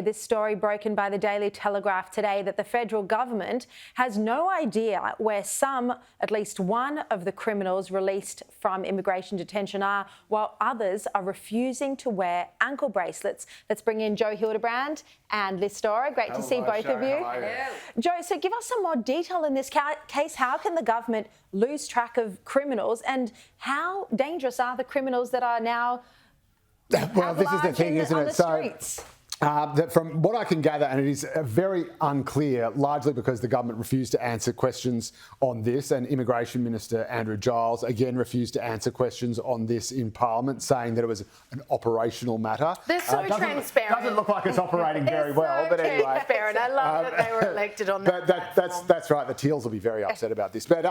This story broken by the Daily Telegraph today that the federal government has no idea where some, at least one of the criminals released from immigration detention are, while others are refusing to wear ankle bracelets. Let's bring in Joe Hildebrand and Liz Storer. Great to see both of you. Joe, so give us some more detail in this case. How can the government lose track of criminals, and how dangerous are the criminals that are now well, this is the thing, isn't it? Streets? That from what I can gather, and it is very unclear, largely because the government refused to answer questions on this, and Immigration Minister Andrew Giles again refused to answer questions on this in Parliament, saying that it was an operational matter. They're so transparent. Doesn't look like it's operating very well, but anyway. Transparent. I love that they were elected on that. That's right. The Teals will be very upset about this. But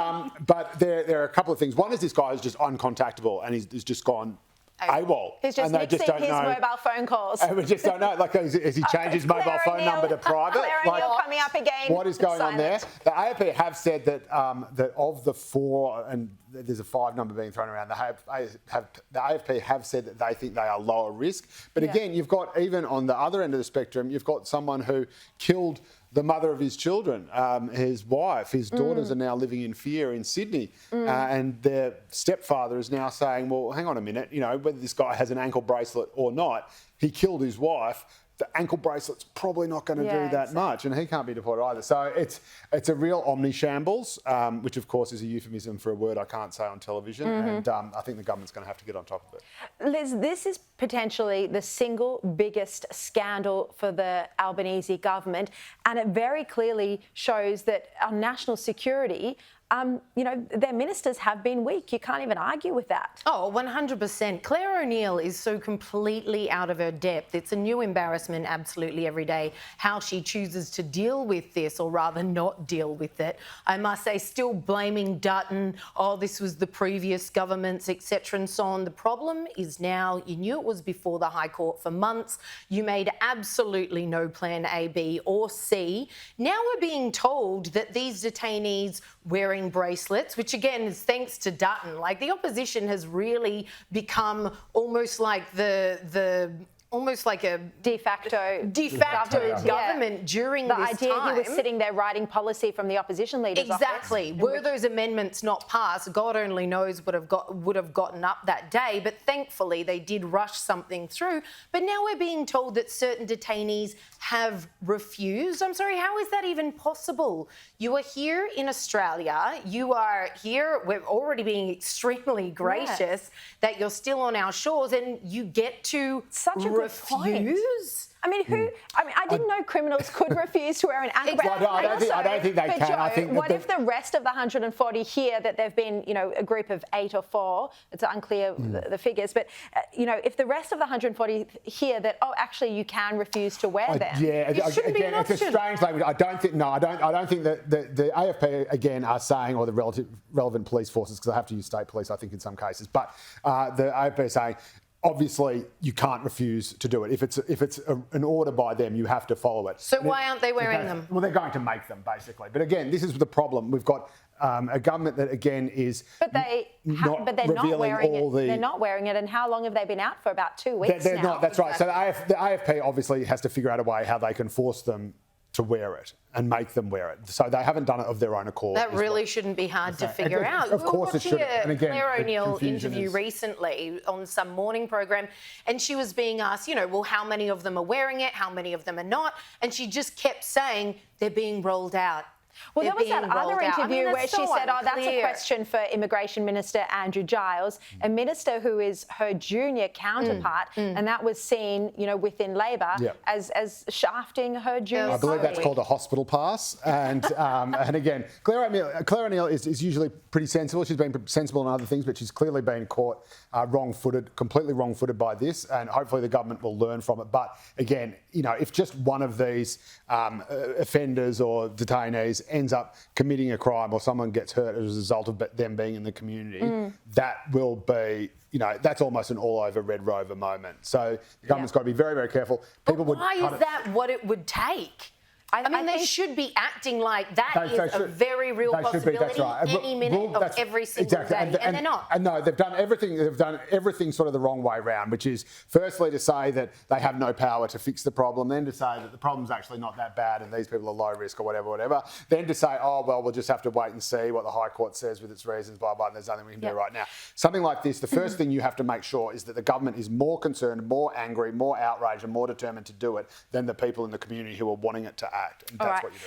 there are a couple of things. One is this guy is just uncontactable, and he's just gone AWOL. He's just mixing his mobile phone calls. And we just don't know. Like, has he changed his mobile phone number to private? Claire O'Neill coming up again. What is going on there? The AFP have said that that of the four, and there's a 5 number being thrown around, the AFP have said that they think they are lower risk. But again, you've got, even on the other end of the spectrum, you've got someone who killed the mother of his children, his wife. His daughters are now living in fear in Sydney. And their stepfather is now saying, well, hang on a minute, you know, whether this guy has an ankle bracelet or not, he killed his wife. The ankle bracelet's probably not going to do that much, and he can't be deported either. So it's a real omni-shambles, which of course is a euphemism for a word I can't say on television, and I think the government's going to have to get on top of it. Liz, this is potentially the single biggest scandal for the Albanese government, and it very clearly shows that our national security, you know, their ministers have been weak. You can't even argue with that. Oh, 100%. Claire O'Neill is so completely out of her depth. It's a new embarrassment absolutely every day, how she chooses to deal with this, or rather not deal with it. I must say, still blaming Dutton, oh, this was the previous governments, etc. and so on. The problem is now, you knew it was before the High Court for months. You made absolutely no plan A, B or C. Now we're being told that these detainees wearing bracelets, which again is thanks to Dutton. Like, the opposition has really become almost like almost like a de facto government during this time. The idea he was sitting there writing policy from the opposition leaders' Exactly. office. Were those amendments not passed, God only knows would have gotten up that day. But thankfully, they did rush something through. But now we're being told that certain detainees have refused. I'm sorry, how is that even possible? You are here in Australia. You are here. We're already being extremely gracious that you're still on our shores, and you get to refuse. I mean, I didn't know criminals could refuse to wear an ankle bracelet. I don't think they can. Joe, I think what if the rest of the 140 hear that they've been, you know, a group of 8 or 4? It's unclear the figures, but you know, if the rest of the 140 hear that, oh, actually, you can refuse to wear them. Yeah, it shouldn't be an option. It's a strange language. I don't think that the AFP again are saying, or the relevant police forces, because I have to use state police, I think, in some cases, but the AFP are saying, obviously, you can't refuse to do it. If it's an order by them, you have to follow it. So why aren't they wearing them? Well, they're going to make them, basically. But again, this is the problem. We've got a government that, again, is they're not wearing it. They're not wearing it. And how long have they been out for? About 2 weeks they're now. Not. That's right. So the AFP obviously has to figure out a way how they can force them to wear it and make them wear it. So they haven't done it of their own accord. That really shouldn't be hard to figure out. Of course it should. And again, Claire O'Neill interview recently on some morning program, and she was being asked, you know, well, how many of them are wearing it? How many of them are not? And she just kept saying they're being rolled out. Well, there was that other interview where she said, oh, that's a question for Immigration Minister Andrew Giles, a minister who is her junior counterpart, and that was seen, you know, within Labor as shafting her junior. I believe that's called a hospital pass. And and again, Claire O'Neill is usually pretty sensible. She's been sensible on other things, but she's clearly been caught completely wrong-footed by this, and hopefully the government will learn from it. But again, you know, if just one of these offenders or detainees ends up committing a crime, or someone gets hurt as a result of them being in the community, that will be, you know, that's almost an all-over Red Rover moment. So the government's got to be very, very careful. But why is that what it would take? I mean, they think- should be acting like that They is a should- very real they should be, possibility that's right. any minute of That's- every single day, and they're not. And no, they've done everything sort of the wrong way round, which is firstly to say that they have no power to fix the problem, then to say that the problem's actually not that bad and these people are low risk or whatever, then to say, oh, well, we'll just have to wait and see what the High Court says with its reasons, blah, blah, and there's nothing we can do right now. Something like this, the first thing you have to make sure is that the government is more concerned, more angry, more outraged and more determined to do it than the people in the community who are wanting it to act. And that's All right. what you do.